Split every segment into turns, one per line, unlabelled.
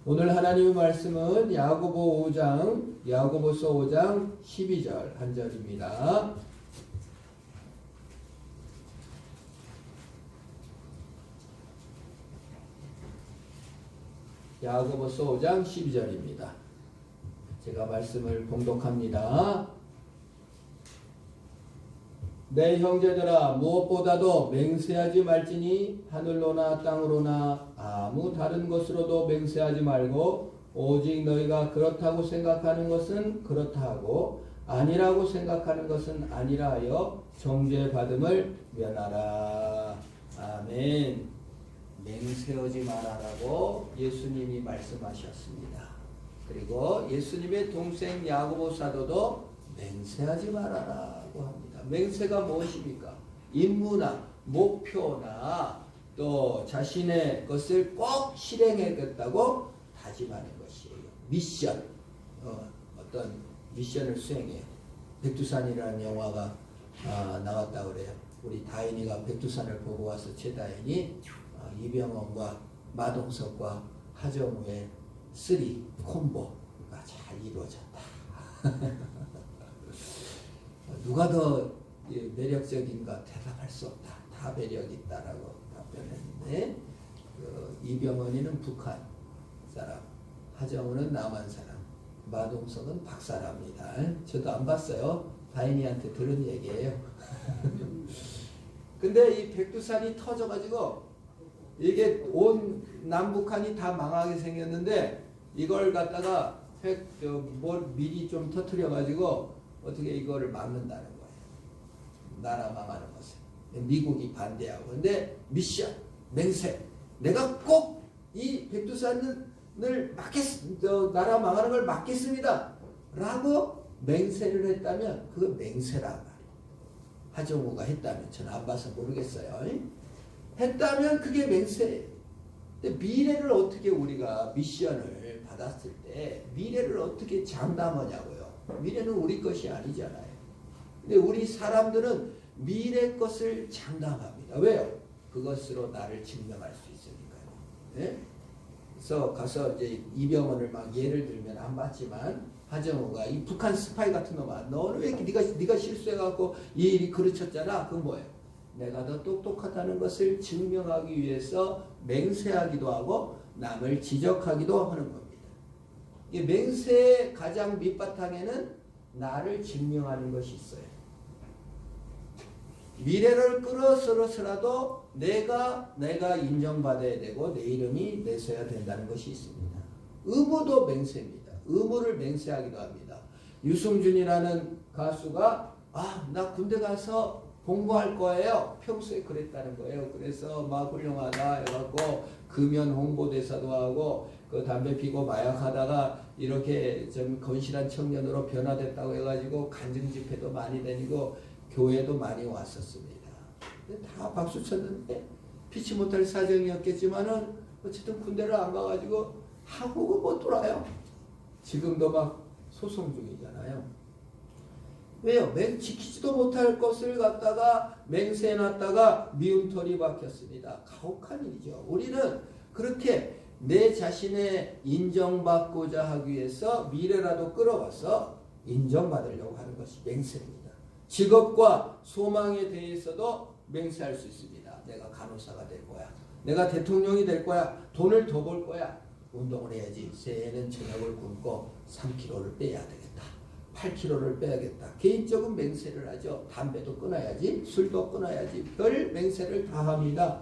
오늘 하나님의 말씀은 야고보서 5장 12절 한 절입니다. 야고보서 5장 12절입니다. 제가 말씀을 봉독합니다. 내 형제들아, 무엇보다도 맹세하지 말지니 하늘로나 땅으로나 아무 다른 것으로도 맹세하지 말고 오직 너희가 그렇다고 생각하는 것은 그렇다 하고 아니라고 생각하는 것은 아니라 하여 정죄받음을 면하라. 아멘. 맹세하지 말아라고 예수님이 말씀하셨습니다. 그리고 예수님의 동생 야고보 사도도 맹세하지 말아라고 합니다. 맹세가 무엇입니까? 임무나 목표나 또 자신의 것을 꼭 실행하겠다고 다짐하는 것이에요. 미션, 어떤 미션을 수행해요. 백두산이라는 영화가 나왔다고 그래요. 우리 다인이가 백두산을 보고 와서 최다인이 이병헌과 마동석과 하정우의 3 콤보가 잘 이루어졌다. 누가 더 매력적인가 대답할 수 없다. 다 매력 있다라고 답변했는데 이병헌이는 북한 사람, 하정우는 남한 사람, 마동석은 박사랍니다. 저도 안 봤어요. 다인이한테 들은 얘기예요. 근데 이 백두산이 터져가지고 이게 온 남북한이 다 망하게 생겼는데 이걸 갖다가 미리 좀 터뜨려가지고 어떻게 이거를 막는다는 거예요. 나라 망하는 것을. 미국이 반대하고. 근데 미션, 맹세. 내가 꼭 이 백두산을 나라 망하는 걸 막겠습니다. 라고 맹세를 했다면 그거 맹세란 말이에요. 하정우가 했다면 저는 안 봐서 모르겠어요. 했다면 그게 맹세예요. 근데 미래를 어떻게 우리가 미션을 받았을 때 미래를 어떻게 장담하냐고요. 미래는 우리 것이 아니잖아요. 근데 우리 사람들은 미래 것을 장담합니다. 왜요? 그것으로 나를 증명할 수 있으니까요. 네? 그래서 가서 이제 이병헌을 막 예를 들면 안 봤지만 하정우가 이 북한 스파이 같은 놈아, 너는 왜 이렇게 네가 실수해갖고 이 일이 그르쳤잖아. 그건 뭐예요? 내가 더 똑똑하다는 것을 증명하기 위해서 맹세하기도 하고 남을 지적하기도 하는 겁니다. 이 맹세의 가장 밑바탕에는 나를 증명하는 것이 있어요. 미래를 끌어서라도 내가 인정받아야 되고 내 이름이 내서야 된다는 것이 있습니다. 의무도 맹세입니다. 의무를 맹세하기도 합니다. 유승준이라는 가수가 나 군대 가서 공부할 거예요. 평소에 그랬다는 거예요. 그래서 막 훌륭하다 해갖고 금연 홍보대사도 하고 그 담배 피고 마약하다가 이렇게 좀 건실한 청년으로 변화됐다고 해가지고 간증 집회도 많이 다니고 교회도 많이 왔었습니다. 근데 다 박수 쳤는데 피치 못할 사정이었겠지만은 어쨌든 군대를 안 가가지고 한국은 못 돌아요. 지금도 막 소송 중이잖아요. 왜요? 지키지도 못할 것을 갖다가 맹세해놨다가 미운 털이 박혔습니다. 가혹한 일이죠. 우리는 그렇게 내 자신의 인정받고자 하기 위해서 미래라도 끌어와서 인정받으려고 하는 것이 맹세입니다. 직업과 소망에 대해서도 맹세할 수 있습니다. 내가 간호사가 될 거야. 내가 대통령이 될 거야. 돈을 더 벌 거야. 운동을 해야지. 새해에는 저녁을 굶고 3kg를 빼야 되겠다. 8kg를 빼야겠다. 개인적인 맹세를 하죠. 담배도 끊어야지. 술도 끊어야지. 별 맹세를 다 합니다.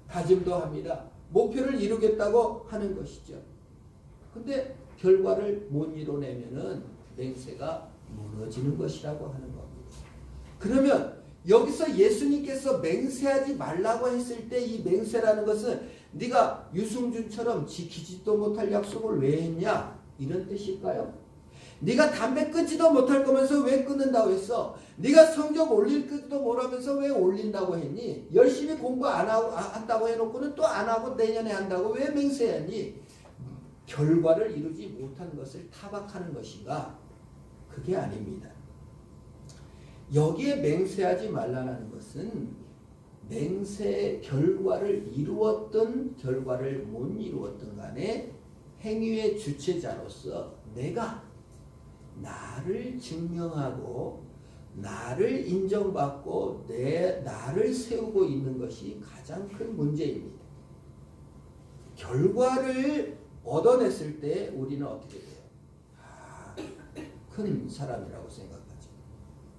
다짐도 합니다. 목표를 이루겠다고 하는 것이죠. 근데 결과를 못 이뤄내면은 맹세가 무너지는 것이라고 하는 겁니다. 그러면 여기서 예수님께서 맹세하지 말라고 했을 때 이 맹세라는 것은 네가 유승준처럼 지키지도 못할 약속을 왜 했냐? 이런 뜻일까요? 네가 담배 끊지도 못할 거면서 왜 끊는다고 했어? 네가 성적 올릴 것도 못하면서 왜 올린다고 했니? 열심히 공부 안 하고 한다고 해놓고는 또 안 하고 내년에 한다고 왜 맹세했니? 결과를 이루지 못한 것을 타박하는 것인가? 그게 아닙니다. 여기에 맹세하지 말라는 것은 맹세의 결과를 이루었든 결과를 못 이루었든 간에 행위의 주체자로서 내가 나를 증명하고 나를 인정받고 나를 세우고 있는 것이 가장 큰 문제입니다. 결과를 얻어냈을 때 우리는 어떻게 돼요? 큰 사람이라고 생각하죠.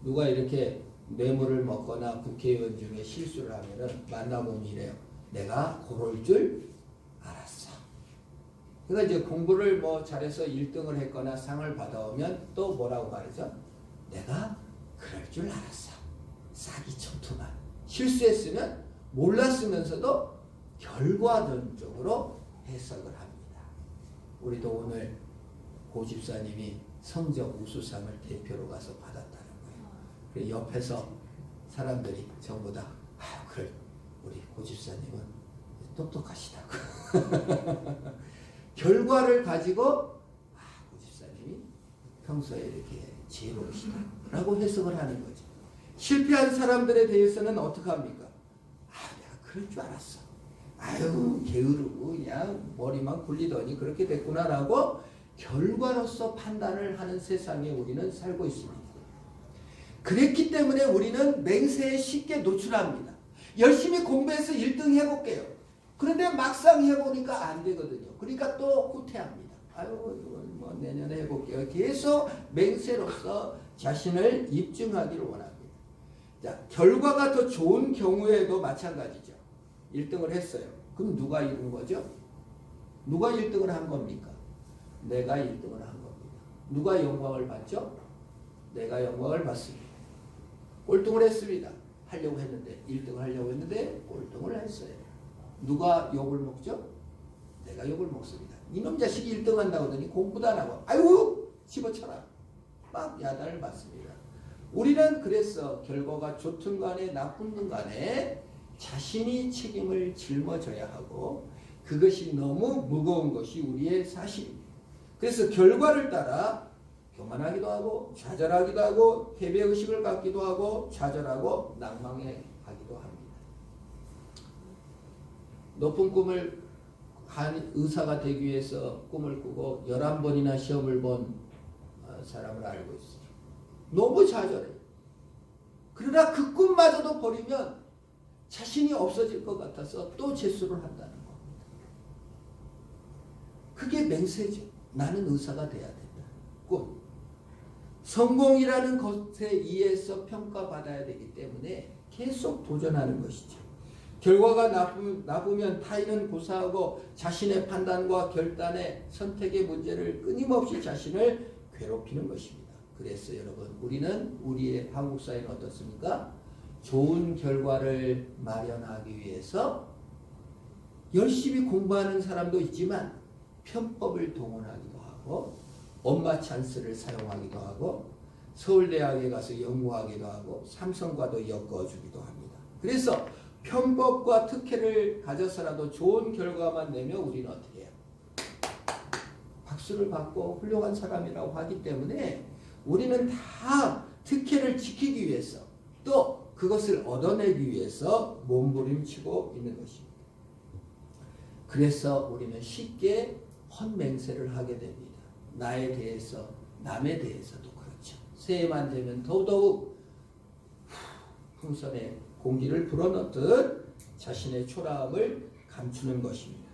누가 이렇게 뇌물을 먹거나 국회의원 중에 실수를 하면은 만나보면 이래요. 내가 그럴 줄 알았어. 그러니까 이제 공부를 뭐 잘해서 1등을 했거나 상을 받아오면 또 뭐라고 말하죠? 내가 그럴 줄 알았어. 사기쳐투만. 실수했으면 몰랐으면서도 결과론적으로 해석을 합니다. 우리도 오늘 고 집사님이 성적 우수상을 대표로 가서 받았다는 거예요. 그래서 옆에서 사람들이 전부 다 그래 우리 고 집사님은 똑똑하시다고. 결과를 가지고 고 집사님이 평소에 이렇게 지혜로우시다라고 해석을 하는 거죠. 실패한 사람들에 대해서는 어떻게 합니까? 내가 그럴 줄 알았어. 아유 게으르고 그냥 머리만 굴리더니 그렇게 됐구나라고 결과로서 판단을 하는 세상에 우리는 살고 있습니다. 그랬기 때문에 우리는 맹세에 쉽게 노출합니다. 열심히 공부해서 1등 해볼게요. 그런데 막상 해보니까 안 되거든요. 그러니까 또 후퇴합니다. 아유 이건 뭐 내년에 해볼게요. 계속 맹세로서 자신을 입증하기를 원합니다. 자, 결과가 더 좋은 경우에도 마찬가지죠. 1등을 했어요. 그럼 누가 이룬 거죠? 누가 1등을 한 겁니까? 내가 1등을 한 겁니다. 누가 영광을 받죠? 내가 영광을 받습니다. 꼴등을 했습니다. 하려고 했는데 1등을 하려고 했는데 꼴등을 했어요. 누가 욕을 먹죠? 내가 욕을 먹습니다. 이놈 자식이 1등 한다고 하더니 공부도 안 하고 아이고 집어쳐라. 막 야단을 맞습니다. 우리는 그래서 결과가 좋든 간에 나쁘든 간에 자신이 책임을 짊어져야 하고 그것이 너무 무거운 것이 우리의 사실입니다. 그래서 결과를 따라 교만하기도 하고 좌절하기도 하고 패배의식을 갖기도 하고 좌절하고 낭망해하기도 합니다. 높은 꿈을 한 의사가 되기 위해서 꿈을 꾸고 11번이나 시험을 본 사람을 알고 있어요. 너무 좌절해요. 그러나 그 꿈마저도 버리면 자신이 없어질 것 같아서 또 재수를 한다는 겁니다. 그게 맹세죠. 나는 의사가 돼야 된다. 꿈. 성공이라는 것에 의해서 평가받아야 되기 때문에 계속 도전하는 것이죠. 결과가 나쁘면 타인은 고사하고 자신의 판단과 결단의 선택의 문제를 끊임없이 자신을 괴롭히는 것입니다. 그래서 여러분 우리는 우리의 한국 사회는 어떻습니까? 좋은 결과를 마련하기 위해서 열심히 공부하는 사람도 있지만 편법을 동원하기도 하고 엄마 찬스를 사용하기도 하고 서울대학에 가서 연구하기도 하고 삼성과도 엮어주기도 합니다. 그래서 편법과 특혜를 가져서라도 좋은 결과만 내면 우리는 어떻게 해요? 박수를 받고 훌륭한 사람이라고 하기 때문에 우리는 다 특혜를 지키기 위해서 또 그것을 얻어내기 위해서 몸부림치고 있는 것입니다. 그래서 우리는 쉽게 헛맹세를 하게 됩니다. 나에 대해서 남에 대해서도 그렇죠. 새해만 되면 더더욱 풍선에 공기를 불어넣듯 자신의 초라함을 감추는 것입니다.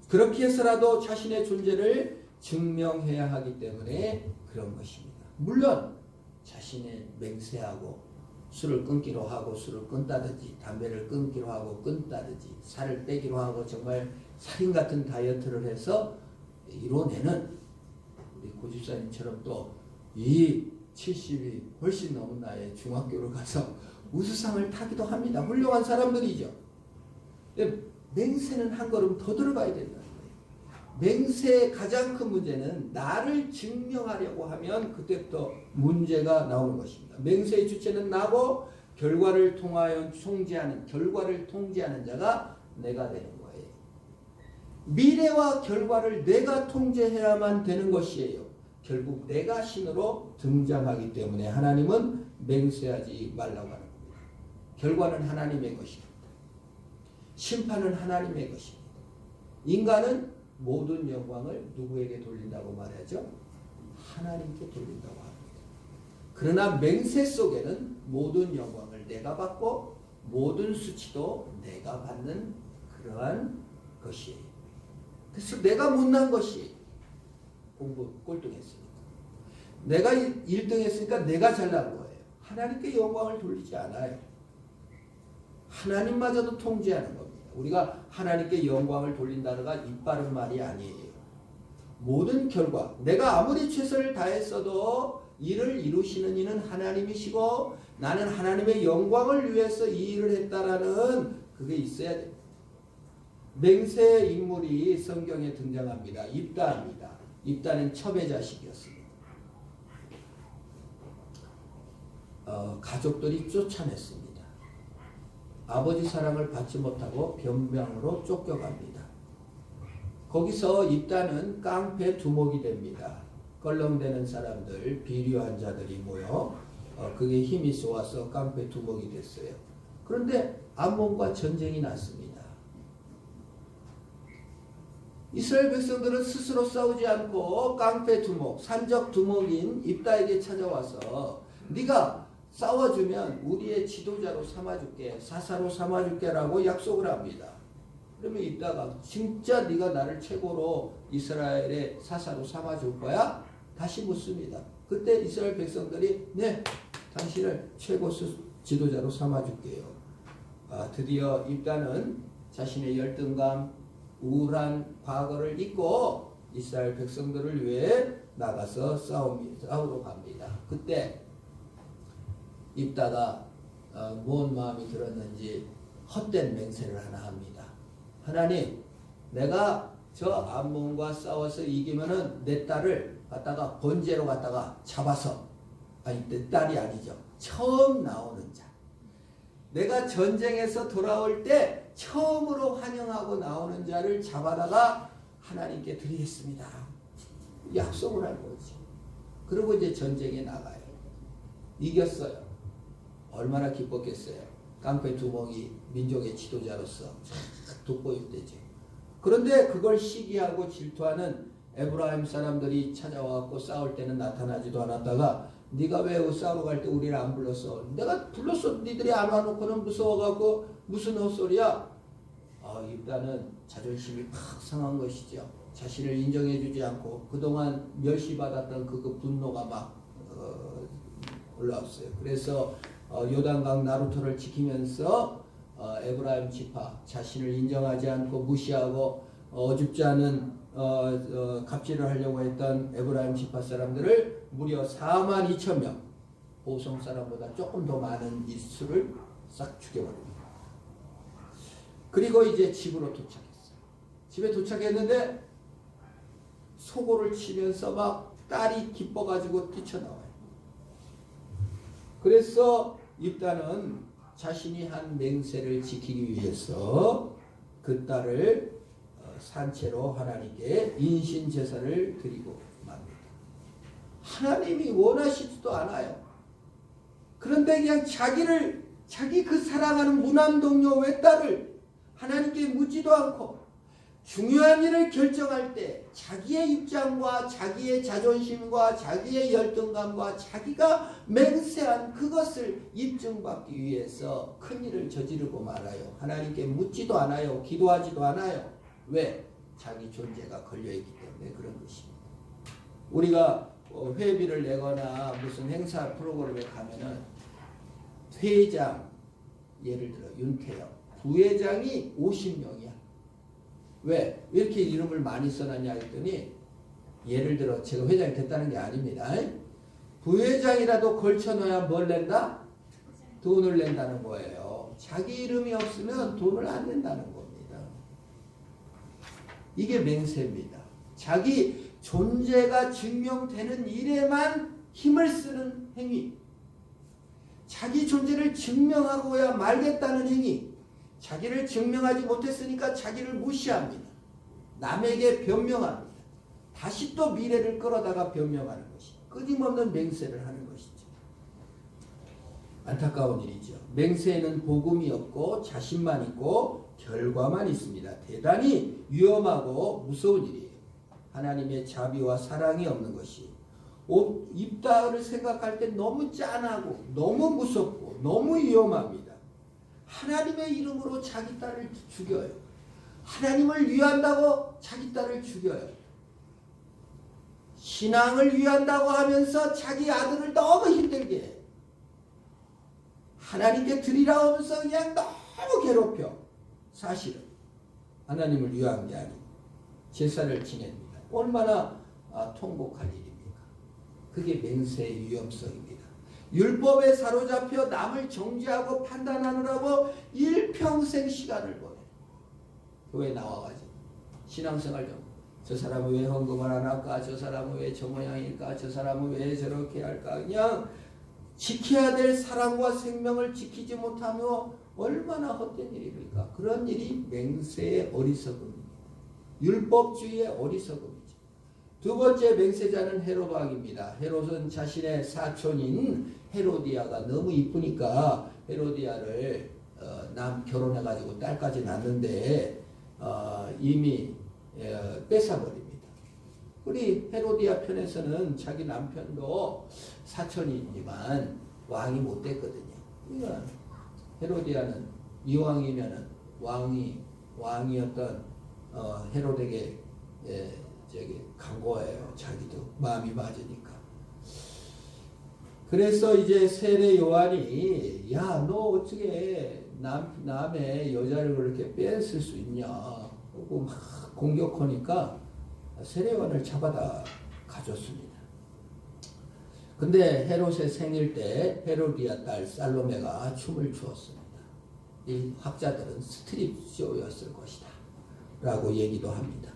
그렇게 해서라도 자신의 존재를 증명해야 하기 때문에 그런 것입니다. 물론 자신의 맹세하고 술을 끊기로 하고 술을 끊다든지 담배를 끊기로 하고 끊다든지 살을 빼기로 하고 정말 살인 같은 다이어트를 해서 이뤄내는 우리 고집사님처럼 또 이 70이 훨씬 넘은 나이에 중학교를 가서 우수상을 타기도 합니다. 훌륭한 사람들이죠. 맹세는 한 걸음 더 들어가야 된다는 거예요. 맹세의 가장 큰 문제는 나를 증명하려고 하면 그때부터 문제가 나오는 것입니다. 맹세의 주체는 나고 결과를 통제하는 자가 내가 되는 거예요. 미래와 결과를 내가 통제해야만 되는 것이에요. 결국 내가 신으로 등장하기 때문에 하나님은 맹세하지 말라고 하는 겁니다. 결과는 하나님의 것입니다. 심판은 하나님의 것입니다. 인간은 모든 영광을 누구에게 돌린다고 말하죠? 하나님께 돌린다고 합니다. 그러나 맹세 속에는 모든 영광을 내가 받고 모든 수치도 내가 받는 그러한 것이에요. 그래서 내가 못난 것이 공부 꼴등했으니까. 내가 1등 했으니까 내가 잘난 거예요. 하나님께 영광을 돌리지 않아요. 하나님마저도 통제하는 겁니다. 우리가 하나님께 영광을 돌린다는 건 입 바른 말이 아니에요. 모든 결과, 내가 아무리 최선을 다했어도 이를 이루시는 이는 하나님이시고 나는 하나님의 영광을 위해서 이 일을 했다라는 그게 있어야 됩니다. 맹세 인물이 성경에 등장합니다. 입다입니다. 입다는 첩의 자식이었습니다. 가족들이 쫓아냈습니다. 아버지 사랑을 받지 못하고 변명으로 쫓겨갑니다. 거기서 입다는 깡패 두목이 됩니다. 껄렁대는 사람들, 비류한 자들이 모여 그게 힘이 쏘아서 깡패 두목이 됐어요. 그런데 암몬과 전쟁이 났습니다. 이스라엘 백성들은 스스로 싸우지 않고 깡패 두목, 산적 두목인 입다에게 찾아와서 네가 싸워주면 우리의 지도자로 삼아줄게, 사사로 삼아줄게라고 약속을 합니다. 그러면 입다가 진짜 네가 나를 최고로 이스라엘의 사사로 삼아줄 거야? 다시 묻습니다. 그때 이스라엘 백성들이 네, 당신을 최고 지도자로 삼아줄게요. 드디어 입다는 자신의 열등감, 우울한 과거를 잊고 이스라엘 백성들을 위해 나가서 싸우러 갑니다. 그때 입다가 뭔 마음이 들었는지 헛된 맹세를 하나 합니다. 하나님, 내가 저 암몬과 싸워서 이기면은 내 딸을 갖다가 번제로 갖다가 잡아서, 아니 내 딸이 아니죠, 처음 나오는 자, 내가 전쟁에서 돌아올 때 처음으로 환영하고 나오는 자를 잡아다가 하나님께 드리겠습니다. 약속을 한 거지. 그리고 이제 전쟁에 나가요. 이겼어요. 얼마나 기뻤겠어요. 깡패 두목이 민족의 지도자로서 돋보였대죠. 그런데 그걸 시기하고 질투하는 에브라임 사람들이 찾아와서 싸울 때는 나타나지도 않았다가 네가 왜 싸우러 갈 때 우리를 안 불렀어? 내가 불렀어. 니들이 안 와놓고는 무서워갖고 무슨 헛소리야? 입다는 자존심이 팍 상한 것이죠. 자신을 인정해주지 않고 그동안 멸시받았던 그 분노가 막 올라왔어요. 그래서 요단강 나루터를 지키면서 에브라임 지파, 자신을 인정하지 않고 무시하고 어줍지 않은 갑질을 하려고 했던 에브라임 지파 사람들을 무려 42,000명, 보성 사람보다 조금 더 많은 수를 싹 죽여버립니다. 그리고 이제 집으로 도착했어요. 집에 도착했는데 소고를 치면서 막 딸이 기뻐가지고 뛰쳐나와요. 그래서 입다는 자신이 한 맹세를 지키기 위해서 그 딸을 산채로 하나님께 인신 제사를 드리고 맙니다. 하나님이 원하시지도 않아요. 그런데 그냥 자기 그 사랑하는 무남동료 외딸을 하나님께 묻지도 않고 중요한 일을 결정할 때 자기의 입장과 자기의 자존심과 자기의 열등감과 자기가 맹세한 그것을 입증받기 위해서 큰 일을 저지르고 말아요. 하나님께 묻지도 않아요. 기도하지도 않아요. 왜? 자기 존재가 걸려있기 때문에 그런 것입니다. 우리가 회비를 내거나 무슨 행사 프로그램에 가면은 회장, 예를 들어 윤태영, 부회장이 50명이야. 왜 이렇게 이름을 많이 써놨냐 했더니, 예를 들어 제가 회장이 됐다는 게 아닙니다. 부회장이라도 걸쳐놓아야 뭘 낸다? 돈을 낸다는 거예요. 자기 이름이 없으면 돈을 안 낸다는 겁니다. 이게 맹세입니다. 자기 존재가 증명되는 일에만 힘을 쓰는 행위, 자기 존재를 증명하고야 말겠다는 행위, 자기를 증명하지 못했으니까 자기를 무시합니다. 남에게 변명합니다. 다시 또 미래를 끌어다가 변명하는 것이 끊임없는 맹세를 하는 것이죠. 안타까운 일이죠. 맹세에는 복음이 없고 자신만 있고 결과만 있습니다. 대단히 위험하고 무서운 일이에요. 하나님의 자비와 사랑이 없는 것이 입다를 생각할 때 너무 짠하고 너무 무섭고 너무 위험합니다. 하나님의 이름으로 자기 딸을 죽여요. 하나님을 위한다고 자기 딸을 죽여요. 신앙을 위한다고 하면서 자기 아들을 너무 힘들게 해요. 하나님께 드리라고 하면서 그냥 너무 괴롭혀. 사실은 하나님을 위한 게 아니고 제사를 지냅니다. 얼마나 통곡할 일입니까? 그게 맹세의 위험성입니다. 율법에 사로잡혀 남을 정죄하고 판단하느라고 일평생 시간을 보내. 교회 나와가지고 신앙생활 좀. 저 사람은 왜 헌금을 안 할까? 저 사람은 왜 저 모양일까? 저 사람은 왜 저렇게 할까? 그냥 지켜야 될 사랑과 생명을 지키지 못하며 얼마나 헛된 일입니까? 그런 일이 맹세의 어리석음입니다. 율법주의의 어리석음이죠. 두 번째 맹세자는 헤롯 왕입니다. 헤롯은 자신의 사촌인 헤로디아가 너무 이쁘니까 헤로디아를 결혼해가지고 딸까지 낳는데 이미 뺏어버립니다. 우리 헤로디아 편에서는 자기 남편도 사촌이지만 왕이 못 됐거든요. 그러니까 헤로디아는 이왕이면은 왕이었던 헤롯에게 간 거예요. 자기도 마음이 맞으니까. 그래서 이제 세례 요한이 야, 너 어떻게 남의 여자를 그렇게 뺏을 수 있냐 하고 막 공격하니까 세례 요한을 잡아다 가졌습니다. 근데 헤롯의 생일 때 헤로디아 딸 살로메가 춤을 추었습니다. 이 학자들은 스트립 쇼였을 것이다 라고 얘기도 합니다.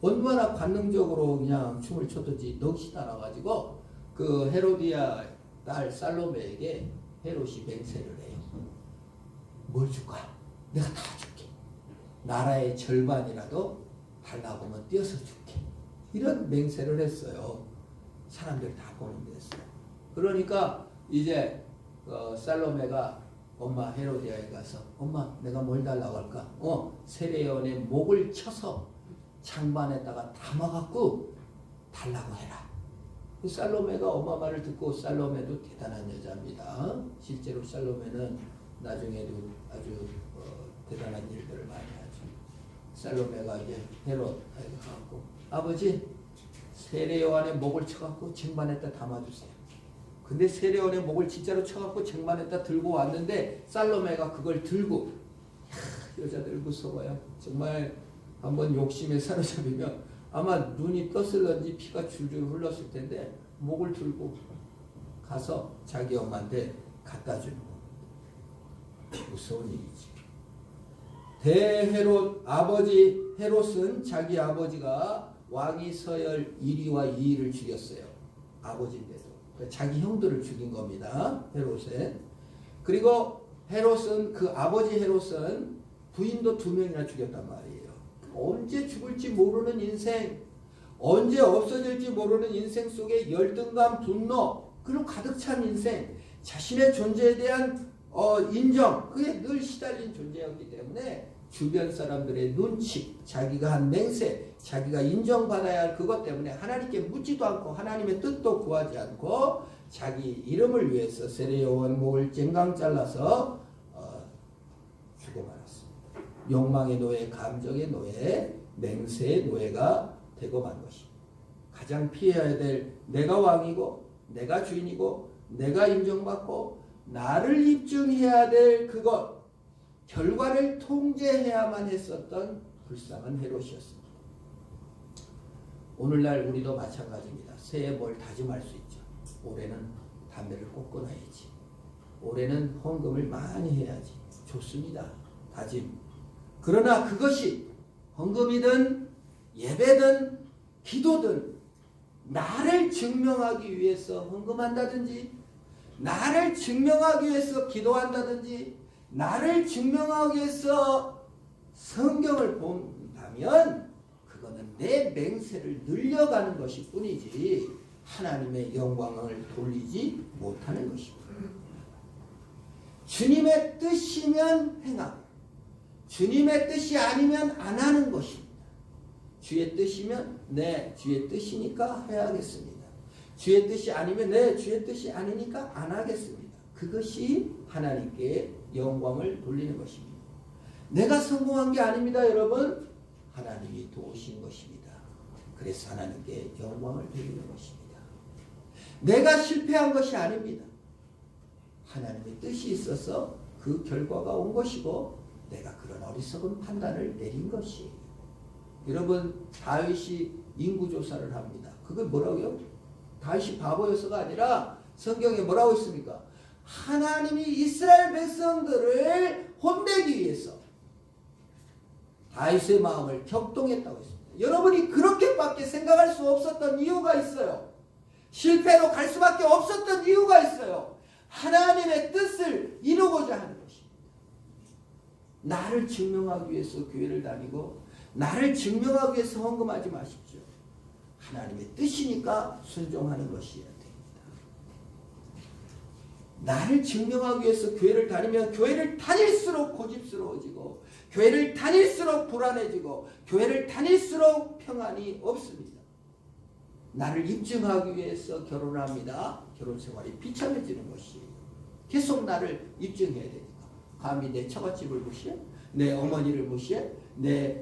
얼마나 관능적으로 그냥 춤을 췄든지 넋이 따라가지고 그 헤로디아 딸 살로메에게 헤롯이 맹세를 해요. 뭘 줄까? 내가 다 줄게. 나라의 절반이라도 달라고 하면 띄어서 줄게. 이런 맹세를 했어요. 사람들이 다 보는 데였어요. 그러니까 이제 살로메가 엄마 헤로디아에 가서 엄마 내가 뭘 달라고 할까? 세례요한의 목을 쳐서 장반에다가 담아갖고 달라고 해라. 살로메가 엄마 말을 듣고 살로메도 대단한 여자입니다. 실제로 살로메는 나중에도 아주 대단한 일들을 많이 하죠. 살로메가 이제 헤롯에 가고 아버지 세례요한의 목을 쳐갖고 쟁반에다 담아주세요. 근데 세례요한의 목을 진짜로 쳐갖고 쟁반에다 들고 왔는데 살로메가 그걸 들고 여자들 무서워요. 정말 한번 욕심에 사로잡히면 아마 눈이 떴을런지 피가 줄줄 흘렀을 텐데 목을 들고 가서 자기 엄마한테 갖다 주는 겁니다. 무서운 일이지. 대헤롯 아버지 헤롯은 자기 아버지가 왕이 서열 1위와 2위를 죽였어요. 아버지인데도. 자기 형들을 죽인 겁니다. 헤롯에. 그리고 헤롯은 그 아버지 헤롯은 부인도 2명이나 죽였단 말이에요. 언제 죽을지 모르는 인생, 언제 없어질지 모르는 인생 속에 열등감, 분노, 그리고 가득 찬 인생, 자신의 존재에 대한 인정, 그게 늘 시달린 존재였기 때문에 주변 사람들의 눈치, 자기가 한 맹세, 자기가 인정받아야 할 그것 때문에 하나님께 묻지도 않고 하나님의 뜻도 구하지 않고 자기 이름을 위해서 세례요한 목을 쨍강 잘라서 죽어 말았습니다. 욕망의 노예, 감정의 노예, 맹세의 노예가 되고 만 것입니다. 가장 피해야 될 내가 왕이고 내가 주인이고 내가 인정받고 나를 입증해야 될 그것, 결과를 통제해야만 했었던 불쌍한 헤롯이었습니다. 오늘날 우리도 마찬가지입니다. 새해 뭘 다짐할 수 있죠. 올해는 담배를 꼭 끊어야지. 올해는 헌금을 많이 해야지. 좋습니다. 다짐. 그러나 그것이 헌금이든 예배든 기도든 나를 증명하기 위해서 헌금한다든지 나를 증명하기 위해서 기도한다든지 나를 증명하기 위해서 성경을 본다면 그거는 내 맹세를 늘려가는 것일 뿐이지 하나님의 영광을 돌리지 못하는 것입니다. 주님의 뜻이면 행하고 주님의 뜻이 아니면 안 하는 것입니다. 주의 뜻이면 네, 주의 뜻이니까 해야겠습니다. 주의 뜻이 아니면 네, 주의 뜻이 아니니까 안 하겠습니다. 그것이 하나님께 영광을 돌리는 것입니다. 내가 성공한 게 아닙니다, 여러분. 하나님이 도우신 것입니다. 그래서 하나님께 영광을 돌리는 것입니다. 내가 실패한 것이 아닙니다. 하나님의 뜻이 있어서 그 결과가 온 것이고 내가 그런 어리석은 판단을 내린 것이에요. 여러분, 다윗이 인구조사를 합니다. 그게 뭐라고요? 다윗이 바보여서가 아니라 성경에 뭐라고 있습니까? 하나님이 이스라엘 백성들을 혼내기 위해서 다윗의 마음을 격동했다고 했습니다. 여러분이 그렇게밖에 생각할 수 없었던 이유가 있어요. 실패로 갈 수밖에 없었던 이유가 있어요. 하나님의 뜻을 이루고자 하는 것입니다. 나를 증명하기 위해서 교회를 다니고 나를 증명하기 위해서 헌금하지 마십시오. 하나님의 뜻이니까 순종하는 것이어야 됩니다. 나를 증명하기 위해서 교회를 다니면 교회를 다닐수록 고집스러워지고 교회를 다닐수록 불안해지고 교회를 다닐수록 평안이 없습니다. 나를 입증하기 위해서 결혼을 합니다. 결혼 생활이 비참해지는 것이에요. 계속 나를 입증해야 되니까. 감히 내 처갓집을 무시해? 내 어머니를 무시해? 내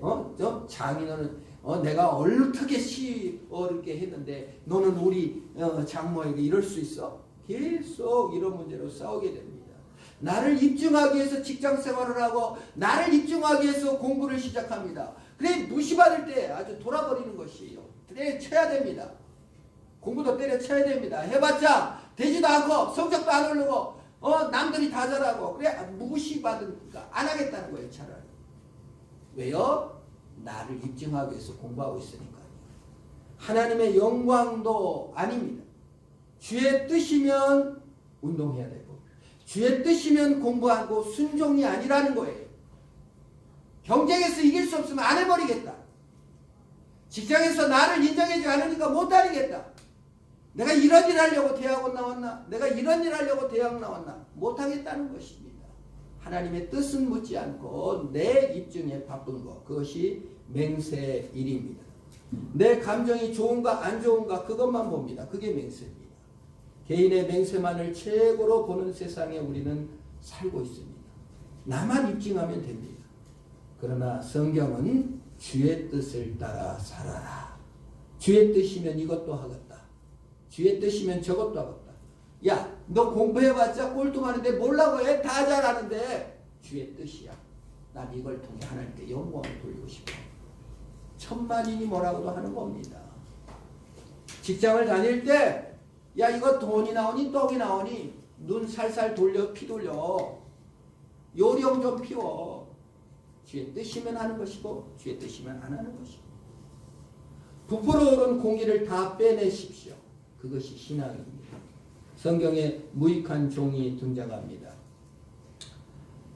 장인어른 내가 어떻게 어렵게 했는데 너는 우리 장모에게 이럴 수 있어? 계속 이런 문제로 싸우게 됩니다. 나를 입증하기 위해서 직장 생활을 하고 나를 입증하기 위해서 공부를 시작합니다. 그래 무시받을 때 아주 돌아버리는 것이에요. 때려쳐야 됩니다. 공부도 때려쳐야 됩니다. 해봤자 되지도 않고 성적도 안 오르고 남들이 다 잘하고 그래 무시받으니까 안 하겠다는 거예요. 차라리. 왜요? 나를 입증하기 위해서 공부하고 있으니까요. 하나님의 영광도 아닙니다. 주의 뜻이면 운동해야 되고 주의 뜻이면 공부하고 순종이 아니라는 거예요. 경쟁에서 이길 수 없으면 안 해버리겠다. 직장에서 나를 인정해주지 않으니까 못 다니겠다. 내가 이런 일 하려고 대학원 나왔나? 내가 이런 일 하려고 대학 나왔나? 못하겠다는 것입니다. 하나님의 뜻은 묻지 않고 내 입증에 바쁜 것, 그것이 맹세일입니다. 내 감정이 좋은가 안 좋은가 그것만 봅니다. 그게 맹세입니다. 개인의 맹세만을 최고로 보는 세상에 우리는 살고 있습니다. 나만 입증하면 됩니다. 그러나 성경은 주의 뜻을 따라 살아라. 주의 뜻이면 이것도 하겠다. 주의 뜻이면 저것도 하겠다. 야, 너 공부해봤자 꼴통하는데 뭐라고 해? 다 잘하는데 주의 뜻이야. 난 이걸 통해 하나님께 영광을 돌리고 싶어. 천만인이 뭐라고도 하는 겁니다. 직장을 다닐 때 야, 이거 돈이 나오니 떡이 나오니 눈 살살 돌려 피 돌려 요령 좀 피워. 주의 뜻이면 하는 것이고 주의 뜻이면 안 하는 것이고 부풀어 오른 공기를 다 빼내십시오. 그것이 신앙입니다. 성경에 무익한 종이 등장합니다.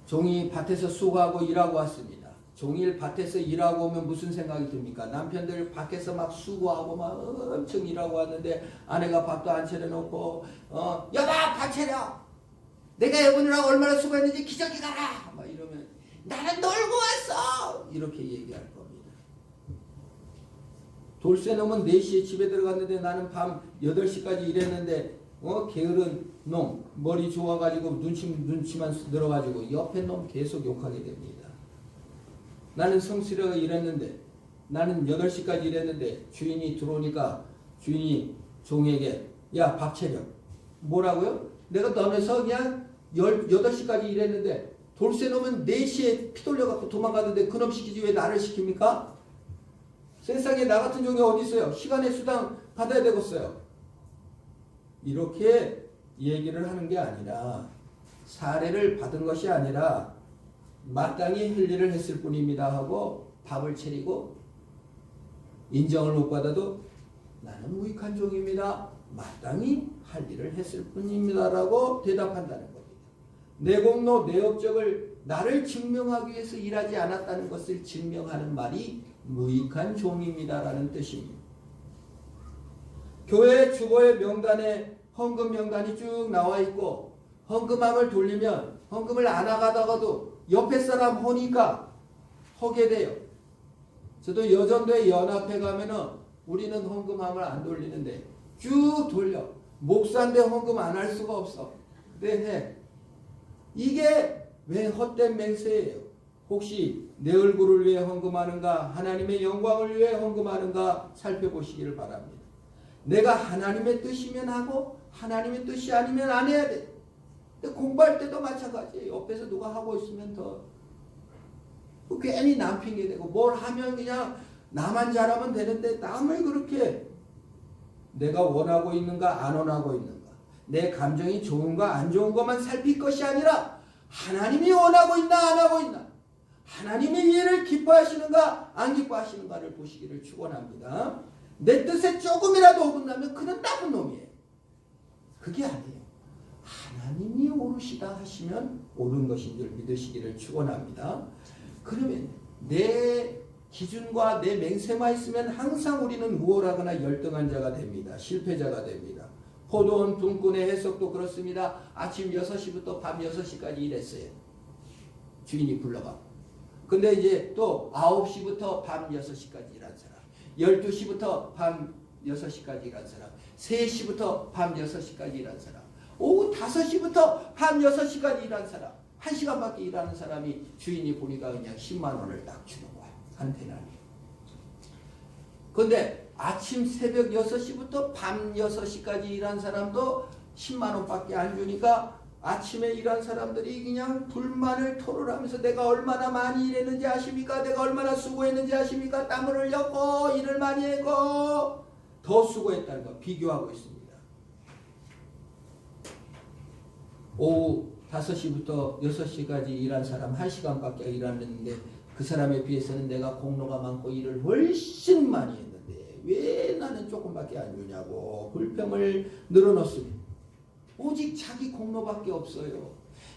종이 밭에서 수고하고 일하고 왔습니다. 종일 밭에서 일하고 오면 무슨 생각이 듭니까? 남편들 밖에서 막 수고하고 막 엄청 일하고 왔는데 아내가 밥도 안 차려놓고 여보 밥 차려! 내가 여보느라고 얼마나 수고했는지 기저귀 가라! 막 이러면 나는 놀고 왔어! 이렇게 얘기할 겁니다. 돌쇠 놈은 4시에 집에 들어갔는데 나는 밤 8시까지 일했는데 게으른 놈 머리 좋아가지고 눈치만 늘어가지고 옆에 놈 계속 욕하게 됩니다. 나는 성실하게 일했는데 나는 8시까지 일했는데 주인이 들어오니까 주인이 종에게 야 밥 차려. 뭐라고요? 내가 너네서 그냥 8시까지 일했는데 돌쇠 놈은 4시에 피 돌려갖고 도망갔는데 그놈 시키지 왜 나를 시킵니까? 세상에 나 같은 종이 어디 있어요? 시간의 수당 받아야 되겠어요. 이렇게 얘기를 하는 게 아니라 사례를 받은 것이 아니라 마땅히 할 일을 했을 뿐입니다 하고 밥을 차리고 인정을 못 받아도 나는 무익한 종입니다. 마땅히 할 일을 했을 뿐입니다 라고 대답한다는 겁니다. 내 공로 내 업적을 나를 증명하기 위해서 일하지 않았다는 것을 증명하는 말이 무익한 종입니다 라는 뜻입니다. 교회 주보의 명단에 헌금 명단이 쭉 나와 있고 헌금함을 돌리면 헌금을 안 나가다가도 옆에 사람 보니까 서게 돼요. 저도 여전도에 연합회 가면은 우리는 헌금함을 안 돌리는데 쭉 돌려. 목사인데 헌금 안 할 수가 없어. 근데 해. 이게 왜 헛된 맹세예요? 혹시 내 얼굴을 위해 헌금하는가, 하나님의 영광을 위해 헌금하는가 살펴보시기를 바랍니다. 내가 하나님의 뜻이면 하고 하나님의 뜻이 아니면 안 해야 돼. 근데 공부할 때도 마찬가지예요. 옆에서 누가 하고 있으면 더 괜히 남 핑계대고 뭘 하면 그냥 나만 잘하면 되는데 남을 그렇게 내가 원하고 있는가 안 원하고 있는가, 내 감정이 좋은가 안 좋은 것만 살필 것이 아니라 하나님이 원하고 있나 안 하고 있나, 하나님의 일을 기뻐하시는가 안 기뻐하시는가를 보시기를 축원합니다. 내 뜻에 조금이라도 어긋나면 그는 나쁜 놈이에요. 그게 아니에요. 하나님이 옳으시다 하시면 옳은 것인 줄 믿으시기를 축원합니다. 그러면 내 기준과 내 맹세만 있으면 항상 우리는 우월하거나 열등한 자가 됩니다. 실패자가 됩니다. 포도원 둥꾼의 해석도 그렇습니다. 아침 6시부터 밤 6시까지 일했어요. 주인이 불러가. 근데 이제 또 9시부터 밤 6시까지 일한 사람, 12시부터 밤 6시까지 일한 사람, 3시부터 밤 6시까지 일한 사람, 오후 5시부터 밤 6시까지 일한 사람, 1시간밖에 일하는 사람이 주인이 보니까 그냥 10만 원을 딱 주는 거야. 한 대나리. 근데 아침 새벽 6시부터 밤 6시까지 일한 사람도 10만 원밖에 안 주니까 아침에 일한 사람들이 그냥 불만을 토로하면서 내가 얼마나 많이 일했는지 아십니까? 내가 얼마나 수고했는지 아십니까? 땀을 흘렸고 일을 많이 했고 더 수고했다는 거 비교하고 있습니다. 오후 5시부터 6시까지 일한 사람 1시간밖에 일하는데 그 사람에 비해서는 내가 공로가 많고 일을 훨씬 많이 했는데 왜 나는 조금밖에 안 주냐고 불평을 늘어놓습니다. 오직 자기 공로밖에 없어요.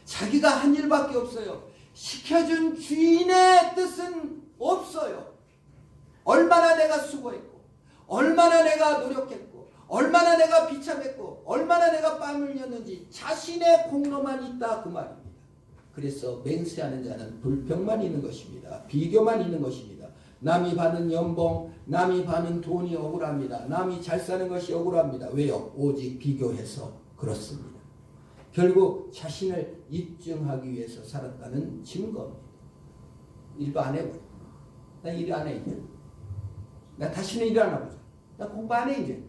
자기가 한 일밖에 없어요. 시켜준 주인의 뜻은 없어요. 얼마나 내가 수고했고, 얼마나 내가 노력했고, 얼마나 내가 비참했고, 얼마나 내가 땀을 흘렸는지 자신의 공로만 있다 그 말입니다. 그래서 맹세하는 자는 불평만 있는 것입니다. 비교만 있는 것입니다. 남이 받는 연봉, 남이 받는 돈이 억울합니다. 남이 잘 사는 것이 억울합니다. 왜요? 오직 비교해서 그렇습니다. 결국 자신을 입증하기 위해서 살았다는 증거입니다. 일도 안 해버려. 나 일 안 해 이제. 나 다시는 일 안 하보자. 나 공부 안 해 이제.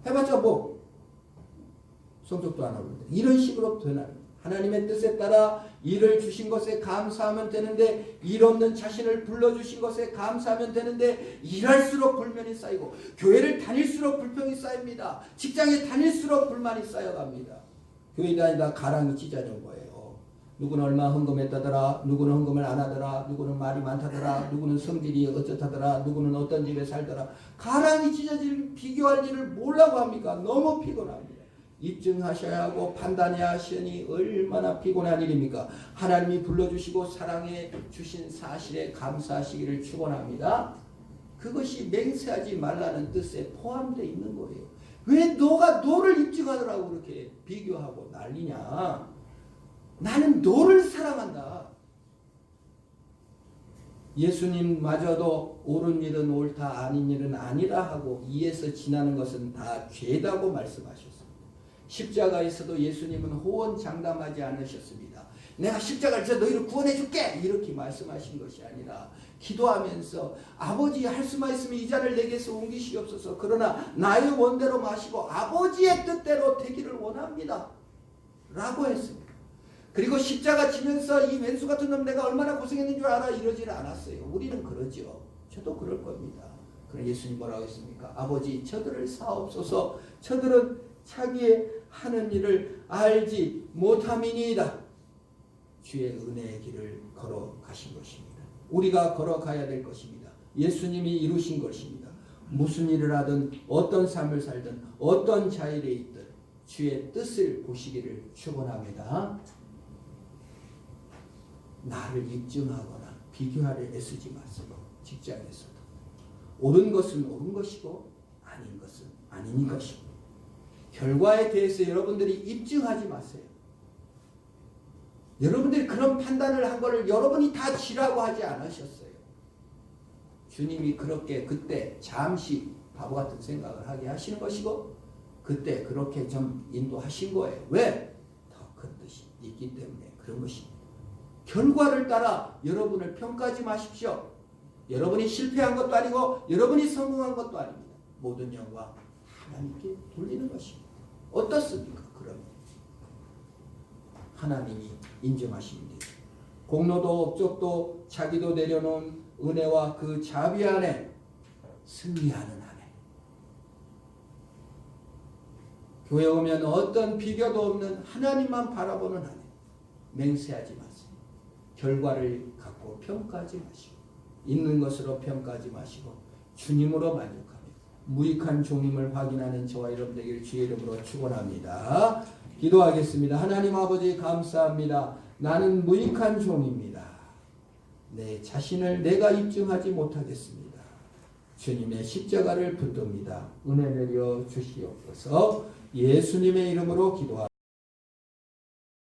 해봤자 뭐 성적도 안 하는데 이런 식으로 되나요? 하나님의 뜻에 따라 일을 주신 것에 감사하면 되는데 일 없는 자신을 불러주신 것에 감사하면 되는데 일할수록 불만이 쌓이고 교회를 다닐수록 불평이 쌓입니다. 직장에 다닐수록 불만이 쌓여갑니다. 교회 다니다 가랑이 찢어진 거예요. 누구는 얼마 헌금했다더라, 누구는 헌금을 안 하더라, 누구는 말이 많다더라, 누구는 성질이 어쩌다더라, 누구는 어떤 집에 살더라. 가랑이 찢어질 비교할 일을 뭐라고 합니까? 너무 피곤합니다. 입증하셔야 하고 판단해야 하시니 얼마나 피곤한 일입니까? 하나님이 불러주시고 사랑해 주신 사실에 감사하시기를 축원합니다. 그것이 맹세하지 말라는 뜻에 포함되어 있는 거예요. 왜 너가 너를 입증하더라고 그렇게 비교하고 난리냐? 나는 너를 사랑한다. 예수님마저도 옳은 일은 옳다 아닌 일은 아니라 하고 이에서 지나는 것은 다 죄다고 말씀하셨습니다. 십자가에서도 예수님은 호언장담하지 않으셨습니다. 내가 십자가를 져 너희를 구원해 줄게 이렇게 말씀하신 것이 아니라 기도하면서 아버지 할 수만 있으면 이 잔을 내게서 옮기시옵소서. 그러나 나의 원대로 마시고 아버지의 뜻대로 되기를 원합니다 라고 했습니다. 그리고 십자가 지면서 이 왼수 같은 놈 내가 얼마나 고생했는 줄 알아 이러지를 않았어요. 우리는 그러죠. 저도 그럴 겁니다. 그럼 예수님 뭐라고 했습니까? 아버지 저들을 사옵소서. 저들은 자기의 하는 일을 알지 못함이니이다. 주의 은혜의 길을 걸어가신 것입니다. 우리가 걸어가야 될 것입니다. 예수님이 이루신 것입니다. 무슨 일을 하든 어떤 삶을 살든 어떤 자일에 있든 주의 뜻을 보시기를 축원합니다. 나를 입증하거나 비교하려 애쓰지 마세요. 직장에서도 옳은 것은 옳은 것이고 아닌 것은 아닌 것이고 결과에 대해서 여러분들이 입증하지 마세요. 여러분들이 그런 판단을 한 거를 여러분이 다 지라고 하지 않으셨어요. 주님이 그렇게 그때 잠시 바보 같은 생각을 하게 하시는 것이고 그때 그렇게 좀 인도하신 거예요. 왜? 더 큰 뜻이 있기 때문에 그런 것입니다. 결과를 따라 여러분을 평가하지 마십시오. 여러분이 실패한 것도 아니고 여러분이 성공한 것도 아닙니다. 모든 영광 하나님께 돌리는 것입니다. 어떻습니까? 그러면 하나님이 인정하십니다. 공로도 업적도 자기도 내려놓은 은혜와 그 자비 안에 승리하는 한 해. 교회 오면 어떤 비교도 없는 하나님만 바라보는 한 해. 맹세하지 마세요. 결과를 갖고 평가하지 마시고 있는 것으로 평가하지 마시고 주님으로 만족하며 무익한 종임을 확인하는 저와 여러분 되길 주의 이름으로 축원합니다. 기도하겠습니다. 하나님 아버지 감사합니다. 나는 무익한 종입니다. 내 자신을 내가 입증하지 못하겠습니다. 주님의 십자가를 붙듭니다. 은혜 내려 주시옵소서. 예수님의 이름으로 기도합니다.